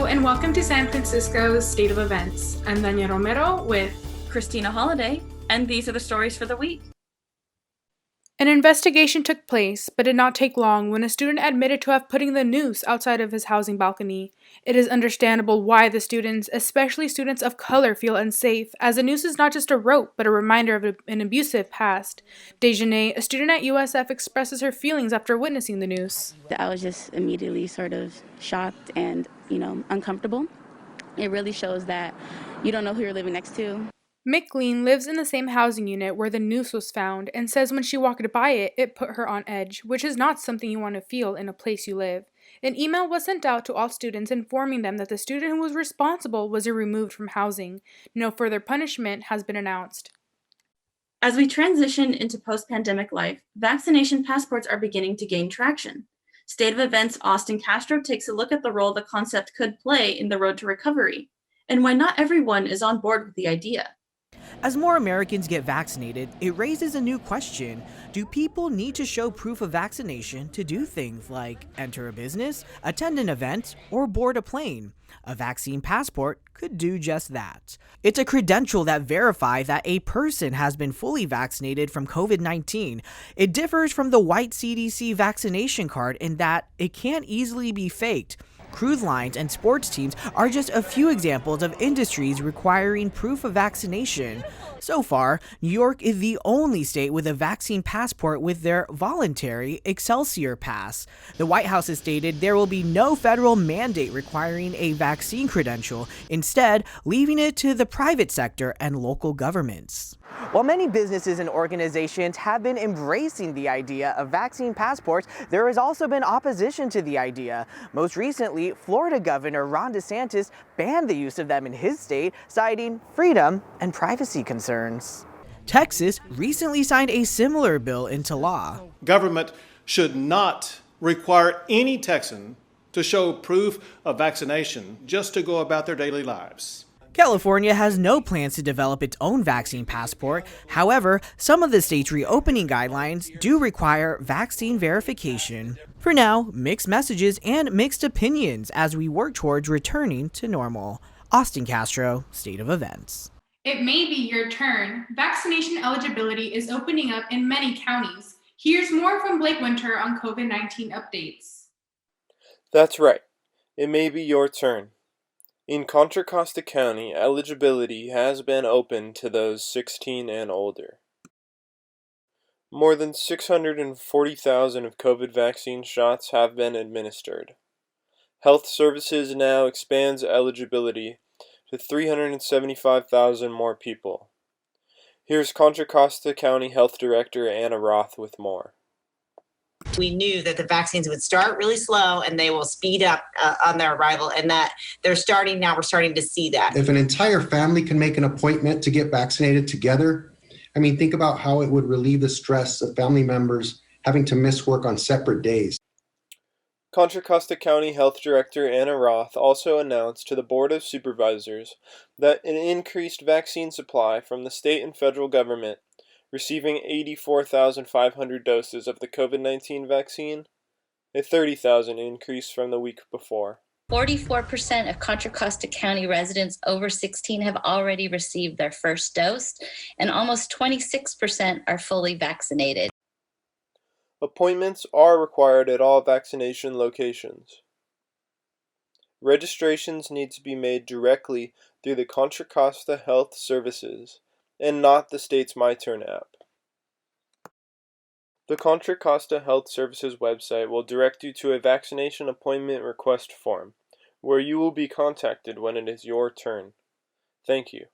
and welcome to San Francisco's State of Events. I'm Dania Romero with Christina Holiday, and these are the stories for the week. An investigation took place, but did not take long when a student admitted to have putting the noose outside of his housing balcony. It is understandable why the students, especially students of color, feel unsafe, as the noose is not just a rope, but a reminder of an abusive past. Dejanay, a student at USF, expresses her feelings after witnessing the noose. I was just immediately sort of shocked and, uncomfortable. It really shows that you don't know who you're living next to. McLean lives in the same housing unit where the noose was found and says when she walked by it, it put her on edge, which is not something you want to feel in a place you live. An email was sent out to all students informing them that the student who was responsible was removed from housing. No further punishment has been announced. As we transition into post-pandemic life, vaccination passports are beginning to gain traction. State of Events Austin Castro takes a look at the role the concept could play in the road to recovery, and why not everyone is on board with the idea. As more Americans get vaccinated, it raises a new question. Do people need to show proof of vaccination to do things like enter a business, attend an event, or board a plane? A vaccine passport could do just that. It's a credential that verifies that a person has been fully vaccinated from COVID-19. It differs from the white CDC vaccination card in that it can't easily be faked. Cruise lines and sports teams are just a few examples of industries requiring proof of vaccination. So far, New York is the only state with a vaccine passport with their voluntary Excelsior Pass. The White House has stated there will be no federal mandate requiring a vaccine credential, instead leaving it to the private sector and local governments. While many businesses and organizations have been embracing the idea of vaccine passports, there has also been opposition to the idea. Most recently, Florida Governor Ron DeSantis banned the use of them in his state, citing freedom and privacy concerns. Texas recently signed a similar bill into law. Government should not require any Texan to show proof of vaccination just to go about their daily lives. California has no plans to develop its own vaccine passport. However, some of the state's reopening guidelines do require vaccine verification. For now, mixed messages and mixed opinions as we work towards returning to normal. Austin Castro, State of Events. It may be your turn. Vaccination eligibility is opening up in many counties. Here's more from Blake Winter on COVID-19 updates. That's right. It may be your turn. In Contra Costa County, eligibility has been opened to those 16 and older. More than 640,000 of COVID vaccine shots have been administered. Health Services now expands eligibility to 375,000 more people. Here's Contra Costa County Health Director Anna Roth with more. We knew that the vaccines would start really slow and they will speed up on their arrival, and that we're starting to see that. If an entire family can make an appointment to get vaccinated together, think about how it would relieve the stress of family members having to miss work on separate days. Contra Costa County Health Director Anna Roth also announced to the Board of Supervisors that an increased vaccine supply from the state and federal government, receiving 84,500 doses of the COVID-19 vaccine, a 30,000 increase from the week before. 44% of Contra Costa County residents over 16 have already received their first dose, and almost 26% are fully vaccinated. Appointments are required at all vaccination locations. Registrations need to be made directly through the Contra Costa Health Services and not the state's MyTurn app. The Contra Costa Health Services website will direct you to a vaccination appointment request form, where you will be contacted when it is your turn. Thank you.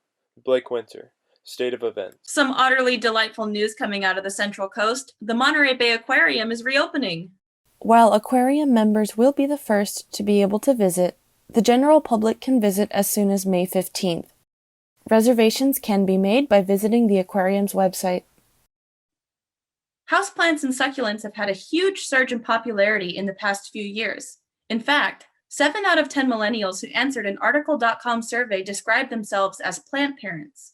Blake Winter, State of Events. Some utterly delightful news coming out of the Central Coast. The Monterey Bay Aquarium is reopening. While aquarium members will be the first to be able to visit, the general public can visit as soon as May 15th. Reservations can be made by visiting the aquarium's website. Houseplants and succulents have had a huge surge in popularity in the past few years. In fact, 7 out of 10 millennials who answered an Article.com survey described themselves as plant parents.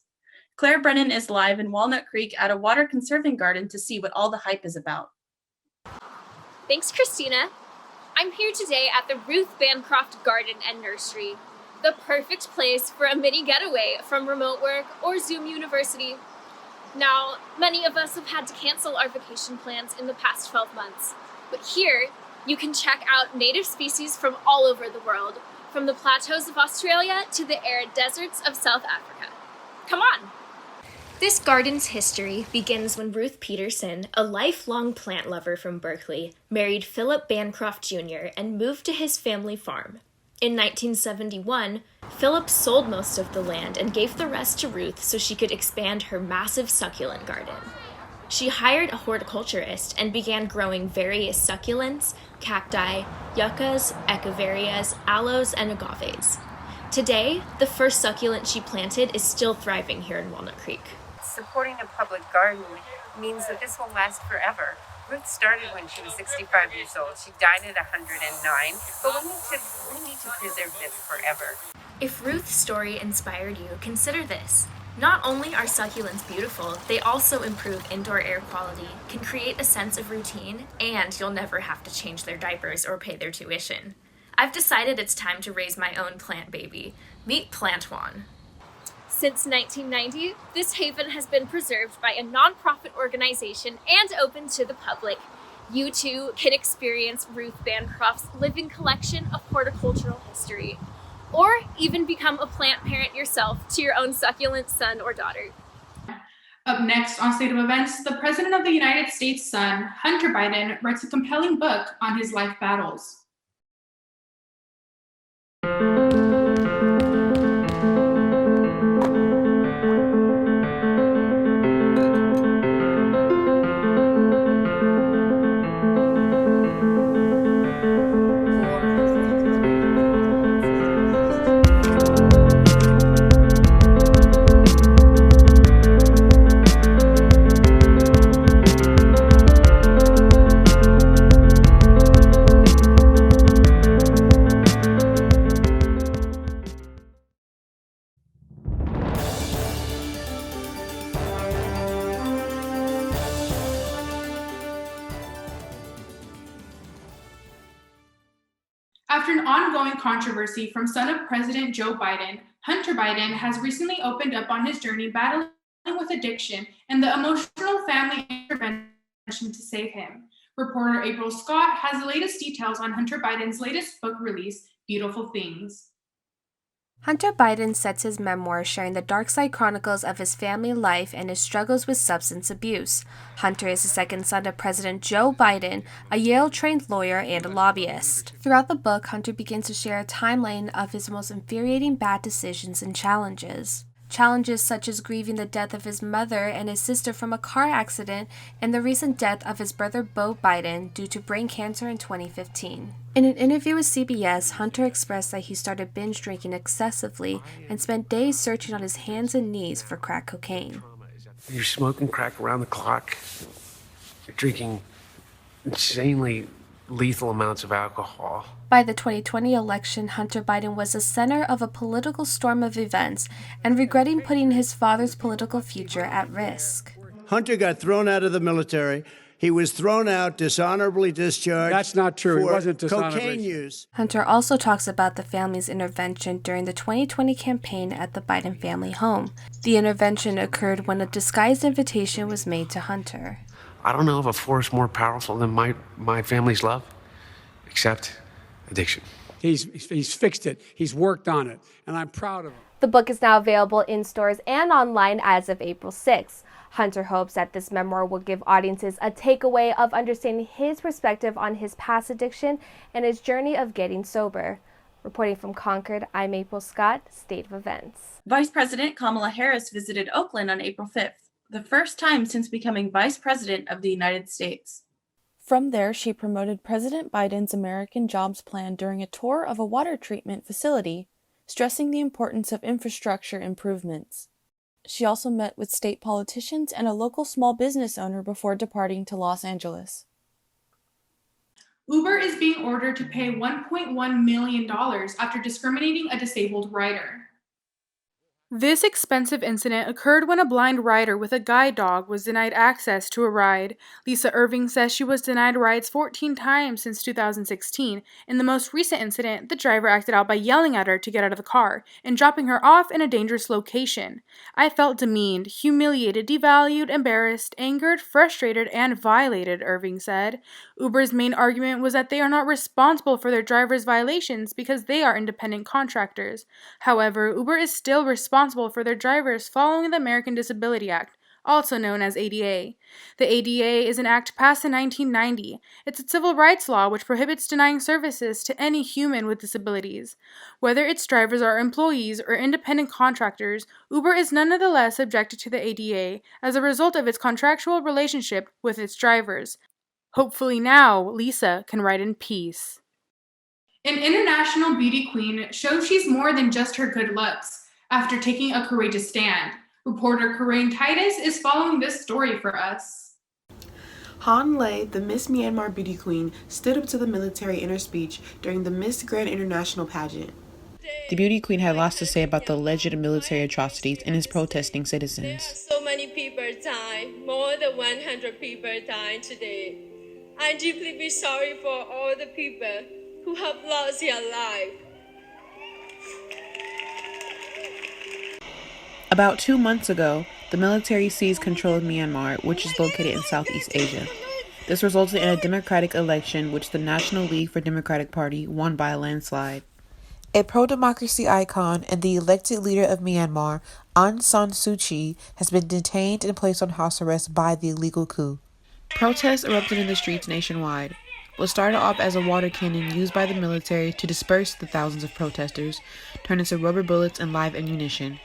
Claire Brennan is live in Walnut Creek at a water conserving garden to see what all the hype is about. Thanks, Christina. I'm here today at the Ruth Bancroft Garden and Nursery, the perfect place for a mini getaway from remote work or Zoom University. Now, many of us have had to cancel our vacation plans in the past 12 months, but here you can check out native species from all over the world, from the plateaus of Australia to the arid deserts of South Africa. Come on! This garden's history begins when Ruth Peterson, a lifelong plant lover from Berkeley, married Philip Bancroft Jr. and moved to his family farm. In 1971, Philip sold most of the land and gave the rest to Ruth so she could expand her massive succulent garden. She hired a horticulturist and began growing various succulents, cacti, yuccas, echeverias, aloes, and agaves. Today, the first succulent she planted is still thriving here in Walnut Creek. Supporting a public garden means that this will last forever. Ruth started when she was 65 years old. She died at 109, but we need to preserve this forever. If Ruth's story inspired you, consider this. Not only are succulents beautiful, they also improve indoor air quality, can create a sense of routine, and you'll never have to change their diapers or pay their tuition. I've decided it's time to raise my own plant baby. Meet Plant One. Since 1990, this haven has been preserved by a nonprofit organization and open to the public. You too can experience Ruth Bancroft's living collection of horticultural history, or even become a plant parent yourself to your own succulent son or daughter. Up next on State of Events, the President of the United States' son, Hunter Biden, writes a compelling book on his life battles. After an ongoing controversy from son of President Joe Biden, Hunter Biden has recently opened up on his journey battling with addiction and the emotional family intervention to save him. Reporter April Scott has the latest details on Hunter Biden's latest book release, Beautiful Things. Hunter Biden sets his memoir sharing the dark side chronicles of his family life and his struggles with substance abuse. Hunter is the second son of President Joe Biden, a Yale-trained lawyer and a lobbyist. Throughout the book, Hunter begins to share a timeline of his most infuriating bad decisions and challenges. Challenges such as grieving the death of his mother and his sister from a car accident and the recent death of his brother Beau Biden due to brain cancer in 2015. In an interview with CBS, Hunter expressed that he started binge drinking excessively and spent days searching on his hands and knees for crack cocaine. You're smoking crack around the clock. You're drinking insanely lethal amounts of alcohol. By the 2020 election, Hunter Biden was the center of a political storm of events and regretting putting his father's political future at risk. Hunter got thrown out of the military. He was thrown out, dishonorably discharged. That's not true. It For wasn't dishonorably. cocaine use. Hunter also talks about the family's intervention during the 2020 campaign at the Biden family home. The intervention occurred when a disguised invitation was made to Hunter. I don't know of a force more powerful than my family's love, except addiction. He's fixed it. He's worked on it, and I'm proud of him. The book is now available in stores and online as of April 6th. Hunter hopes that this memoir will give audiences a takeaway of understanding his perspective on his past addiction and his journey of getting sober. Reporting from Concord, I'm April Scott, State of Events. Vice President Kamala Harris visited Oakland on April 5th, the first time since becoming Vice President of the United States. From there, she promoted President Biden's American Jobs Plan during a tour of a water treatment facility, stressing the importance of infrastructure improvements. She also met with state politicians and a local small business owner before departing to Los Angeles. Uber is being ordered to pay $1.1 million after discriminating a disabled rider. This expensive incident occurred when a blind rider with a guide dog was denied access to a ride. Lisa Irving says she was denied rides 14 times since 2016. In the most recent incident, the driver acted out by yelling at her to get out of the car and dropping her off in a dangerous location. I felt demeaned, humiliated, devalued, embarrassed, angered, frustrated, and violated, Irving said. Uber's main argument was that they are not responsible for their drivers' violations because they are independent contractors. However, Uber is still responsible for their drivers following the American Disability Act, also known as ADA. The ADA is an act passed in 1990. It's a civil rights law which prohibits denying services to any human with disabilities. Whether its drivers are employees or independent contractors, Uber is nonetheless subjected to the ADA as a result of its contractual relationship with its drivers. Hopefully now, Lisa can ride in peace. An international beauty queen shows she's more than just her good looks after taking a courageous stand. Reporter Corinne Titus is following this story for us. Han Lei, the Miss Myanmar beauty queen, stood up to the military in her speech during the Miss Grand International pageant. The beauty queen had lots to say about the alleged military atrocities and its protesting citizens. So many people died, more than 100 people died today. I deeply sorry for all the people who have lost their life. About 2 months ago, the military seized control of Myanmar, which is located in Southeast Asia. This resulted in a democratic election which the National League for Democratic Party won by a landslide. A pro-democracy icon and the elected leader of Myanmar, Aung San Suu Kyi, has been detained and placed on house arrest by the illegal coup. Protests erupted in the streets nationwide. What started off as a water cannon used by the military to disperse the thousands of protesters turned into rubber bullets and live ammunition.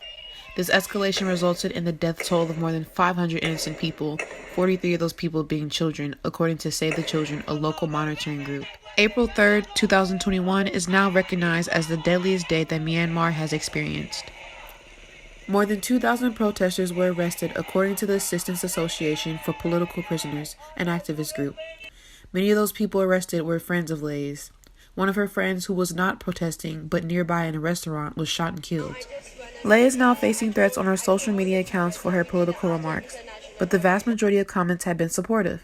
This escalation resulted in the death toll of more than 500 innocent people, 43 of those people being children, according to Save the Children, a local monitoring group. April 3rd, 2021 is now recognized as the deadliest day that Myanmar has experienced. More than 2,000 protesters were arrested, according to the Assistance Association for Political Prisoners, an activist group. Many of those people arrested were friends of Lei's. One of her friends, who was not protesting but nearby in a restaurant, was shot and killed. Lei is now facing threats on her social media accounts for her political remarks, but the vast majority of comments have been supportive.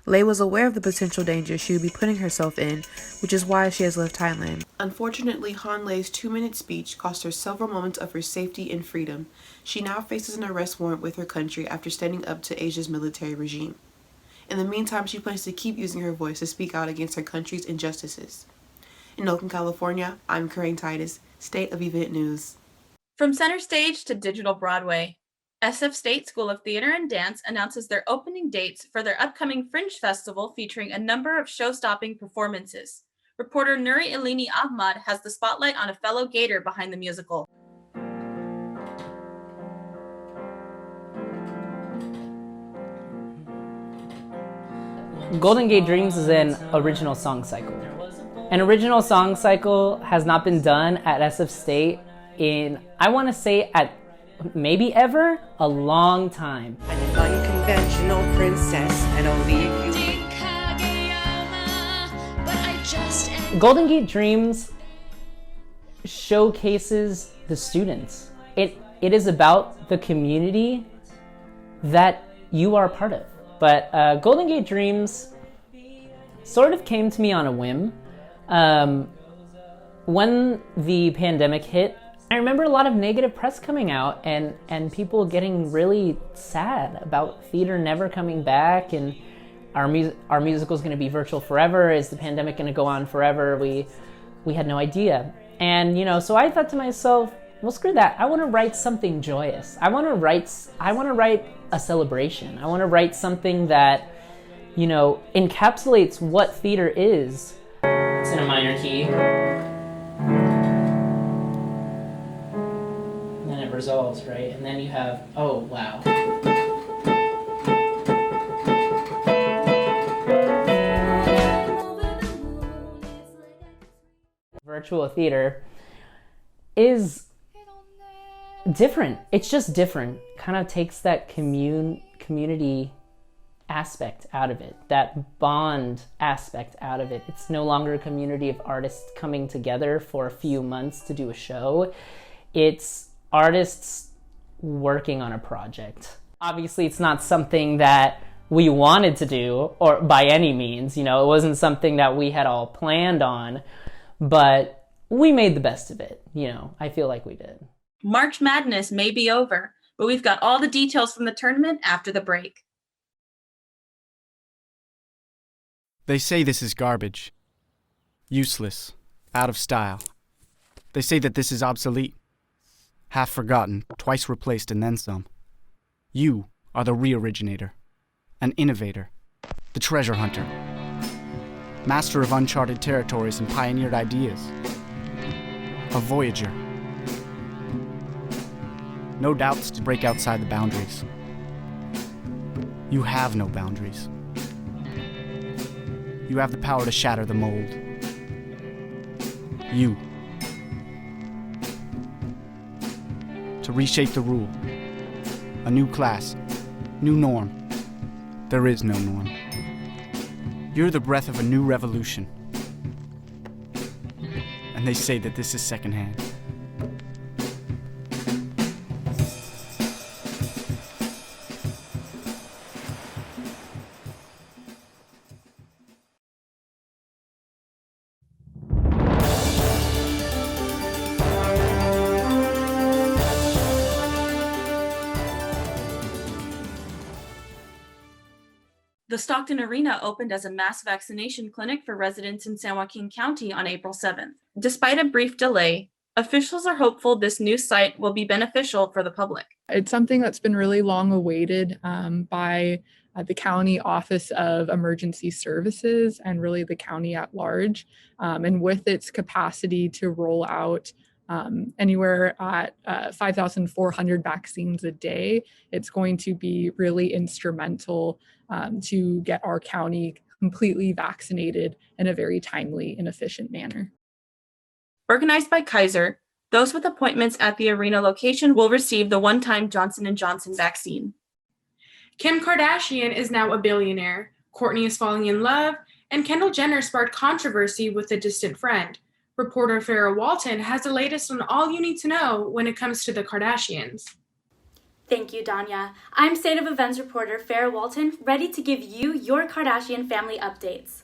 Lei was aware of the potential danger she would be putting herself in, which is why she has left Thailand. Unfortunately, Han Lei's 2-minute speech cost her several moments of her safety and freedom. She now faces an arrest warrant with her country after standing up to Asia's military regime. In the meantime, she plans to keep using her voice to speak out against her country's injustices. In Oakland, California, I'm Corinne Titus, State of Event News. From center stage to digital Broadway, SF State School of Theater and Dance announces their opening dates for their upcoming Fringe Festival featuring a number of show-stopping performances. Reporter Nuri Elini Ahmad has the spotlight on a fellow Gator behind the musical. Golden Gate Dreams is an original song cycle. An original song cycle has not been done at SF State in, I want to say, at maybe ever, a long time. An unconventional princess, and I'll leave you. Golden Gate Dreams showcases the students. It is about the community that you are a part of. But Golden Gate Dreams sort of came to me on a whim. When the pandemic hit, I remember a lot of negative press coming out and people getting really sad about theater never coming back, and our musical is going to be virtual forever. Is the pandemic going to go on forever? We had no idea. And so I thought to myself, well, screw that. I want to write something joyous. I want to write a celebration. I want to write something that encapsulates what theater is. It's in a minor key. Resolves, right? And then you have, oh wow. Virtual theater is different. It's just different. Kind of takes that community aspect out of it, that bond aspect out of it. It's no longer a community of artists coming together for a few months to do a show. It's artists working on a project. Obviously, it's not something that we wanted to do, or by any means, it wasn't something that we had all planned on, but we made the best of it. I feel like we did. March Madness may be over, but we've got all the details from the tournament after the break. They say this is garbage. Useless. Out of style. They say that this is obsolete. Half forgotten, twice replaced, and then some. You are the re-originator. An innovator. The treasure hunter. Master of uncharted territories and pioneered ideas. A voyager. No doubts to break outside the boundaries. You have no boundaries. You have the power to shatter the mold. You. To reshape the rule. A new class. New norm. There is no norm. You're the breath of a new revolution. And they say that this is secondhand. The Stockton Arena opened as a mass vaccination clinic for residents in San Joaquin County on April 7th. Despite a brief delay, officials are hopeful this new site will be beneficial for the public. It's something that's been really long awaited by the County Office of Emergency Services and really the county at large. And with its capacity to roll out anywhere at 5,400 vaccines a day, it's going to be really instrumental to get our county completely vaccinated in a very timely and efficient manner. Organized by Kaiser, those with appointments at the arena location will receive the one-time Johnson & Johnson vaccine. Kim Kardashian is now a billionaire. Kourtney is falling in love, and Kendall Jenner sparked controversy with a distant friend. Reporter Farrah Walton has the latest on all you need to know when it comes to the Kardashians. Thank you, Dania. I'm State of Events reporter Farrah Walton, ready to give you your Kardashian family updates.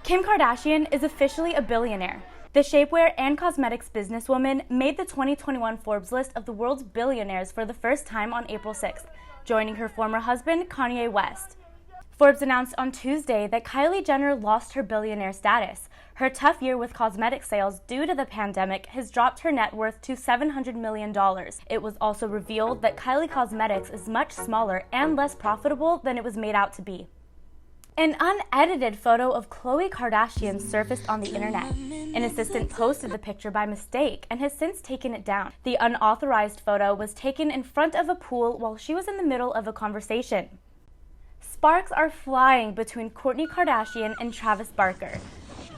Kim Kardashian is officially a billionaire. The shapewear and cosmetics businesswoman made the 2021 Forbes list of the world's billionaires for the first time on April 6th, joining her former husband, Kanye West. Forbes announced on Tuesday that Kylie Jenner lost her billionaire status. Her tough year with cosmetic sales due to the pandemic has dropped her net worth to $700 million. It was also revealed that Kylie Cosmetics is much smaller and less profitable than it was made out to be. An unedited photo of Khloe Kardashian surfaced on the internet. An assistant posted the picture by mistake and has since taken it down. The unauthorized photo was taken in front of a pool while she was in the middle of a conversation. Sparks are flying between Kourtney Kardashian and Travis Barker.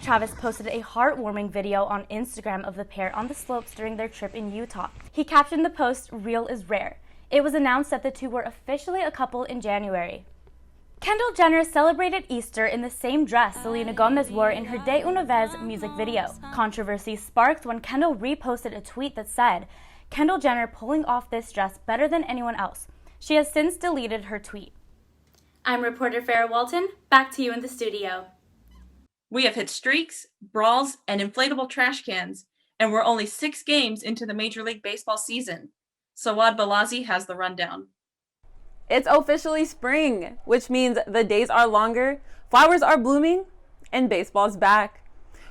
Travis posted a heartwarming video on Instagram of the pair on the slopes during their trip in Utah. He captioned the post, "Real is rare." It was announced that the two were officially a couple in January. Kendall Jenner celebrated Easter in the same dress Selena Gomez wore in her De Una Vez music video. Controversy sparked when Kendall reposted a tweet that said, "Kendall Jenner pulling off this dress better than anyone else." She has since deleted her tweet. I'm reporter Farrah Walton. Back to you in the studio. We have hit streaks, brawls, and inflatable trash cans, and we're only 6 games into the Major League Baseball season. Sawad Balazi has the rundown. It's officially spring, which means the days are longer, flowers are blooming, and baseball's back.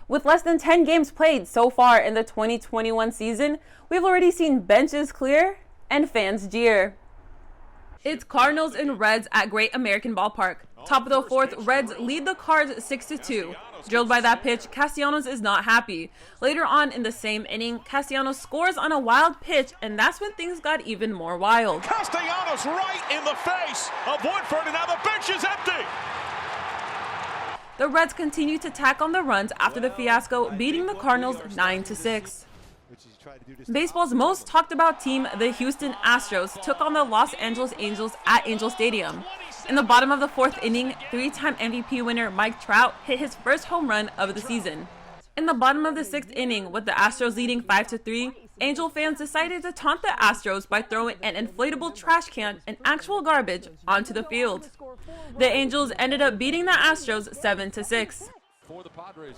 With less than 10 games played so far in the 2021 season, we've already seen benches clear and fans jeer. It's Cardinals and Reds at Great American Ballpark. Top of the 4th, Reds lead the Cards 6-2. Drilled by that pitch, Castellanos is not happy. Later on in the same inning, Castellanos scores on a wild pitch, and that's when things got even more wild. Castellanos right in the face of Woodford, and now the bench is empty. The Reds continue to tack on the runs after the fiasco, beating the Cardinals 9-6. Baseball's most talked about team, the Houston Astros, took on the Los Angeles Angels at Angel Stadium. In the bottom of the 4th inning, 3-time MVP winner Mike Trout hit his first home run of the season. In the bottom of the 6th inning, with the Astros leading 5-3, Angel fans decided to taunt the Astros by throwing an inflatable trash can and actual garbage onto the field. The Angels ended up beating the Astros 7-6.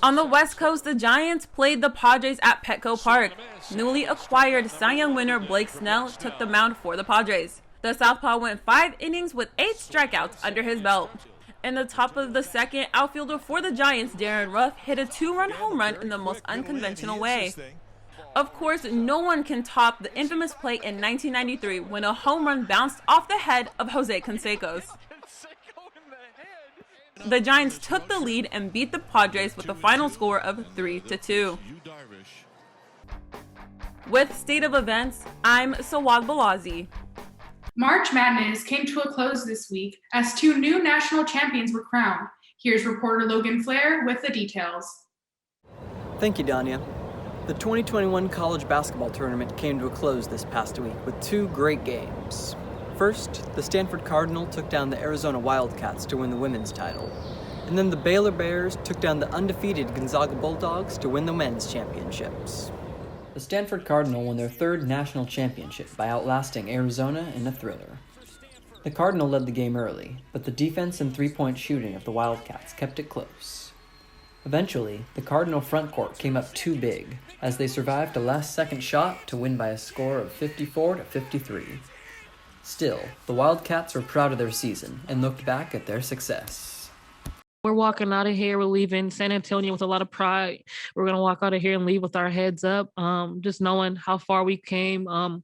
On the West Coast, the Giants played the Padres at Petco Park. Newly acquired Cy Young winner Blake Snell took the mound for the Padres. The Southpaw went 5 innings with 8 strikeouts under his belt. In the top of the second, outfielder for the Giants, Darren Ruff, hit a 2-run home run in the most unconventional way. Of course, no one can top the infamous play in 1993 when a home run bounced off the head of Jose Canseco's. The Giants took the lead and beat the Padres with a final score of 3-2. With State of Events, I'm Sawad Balazi. March Madness came to a close this week as 2 new national champions were crowned. Here's reporter Logan Flair with the details. Thank you, Dania. The 2021 college basketball tournament came to a close this past week with 2 great games. First, the Stanford Cardinal took down the Arizona Wildcats to win the women's title. And then the Baylor Bears took down the undefeated Gonzaga Bulldogs to win the men's championships. The Stanford Cardinal won their 3rd national championship by outlasting Arizona in a thriller. The Cardinal led the game early, but the defense and 3-point shooting of the Wildcats kept it close. Eventually, the Cardinal frontcourt came up too big, as they survived a last-second shot to win by a score of 54-53. Still, the Wildcats were proud of their season and looked back at their success. We're walking out of here. We're leaving San Antonio with a lot of pride. We're going to walk out of here and leave with our heads up, just knowing how far we came, how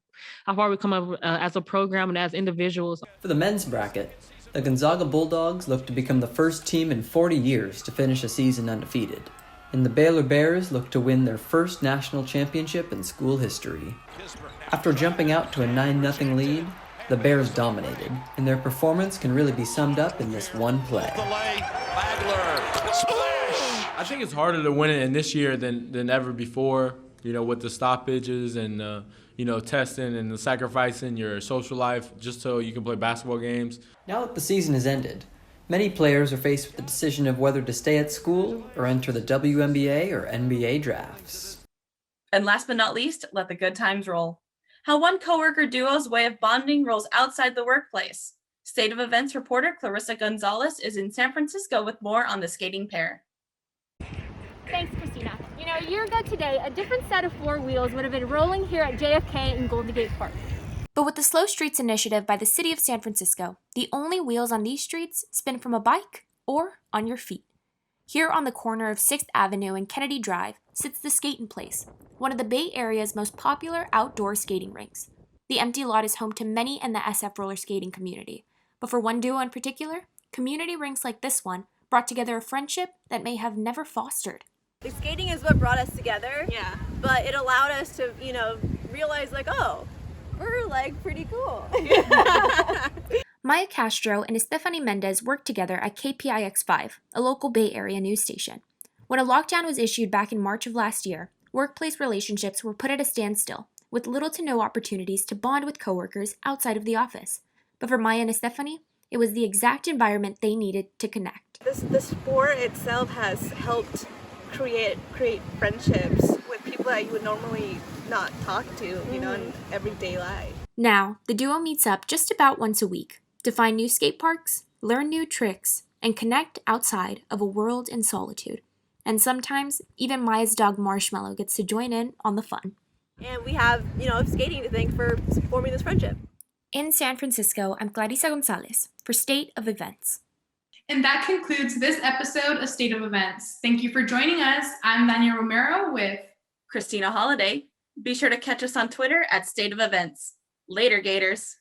far we come up as a program and as individuals. For the men's bracket, the Gonzaga Bulldogs looked to become the first team in 40 years to finish a season undefeated, and the Baylor Bears looked to win their first national championship in school history. After jumping out to a 9-0 lead, the Bears dominated, and their performance can really be summed up in this one play. I think it's harder to win it in this year than ever before, with the stoppages and, testing and the sacrificing your social life just so you can play basketball games. Now that the season has ended, many players are faced with the decision of whether to stay at school or enter the WNBA or NBA drafts. And last but not least, let the good times roll. How one coworker duo's way of bonding rolls outside the workplace. State of Events reporter Clarissa Gonzalez is in San Francisco with more on the skating pair. Thanks, Christina. A year ago today, a different set of 4 wheels would have been rolling here at JFK in Golden Gate Park. But with the Slow Streets initiative by the city of San Francisco, the only wheels on these streets spin from a bike or on your feet. Here on the corner of 6th Avenue and Kennedy Drive sits the Skatin' Place, one of the Bay Area's most popular outdoor skating rinks. The empty lot is home to many in the SF roller skating community, but for one duo in particular, community rinks like this one brought together a friendship that may have never fostered. The skating is what brought us together. Yeah. But it allowed us to, realize we're pretty cool. Maya Castro and Estefany Mendez worked together at KPIX5, a local Bay Area news station. When a lockdown was issued back in March of last year, workplace relationships were put at a standstill, with little to no opportunities to bond with coworkers outside of the office. But for Maya and Estefany, it was the exact environment they needed to connect. The sport itself has helped create friendships with people that you would normally not talk to, in everyday life. Now, the duo meets up just about once a week to find new skate parks, learn new tricks, and connect outside of a world in solitude. And sometimes, even Maya's dog Marshmallow gets to join in on the fun. And we have, skating to thank for forming this friendship. In San Francisco, I'm Clarissa Gonzalez for State of Events. And that concludes this episode of State of Events. Thank you for joining us. I'm Dania Romero with Christina Holiday. Be sure to catch us on Twitter at State of Events. Later, Gators.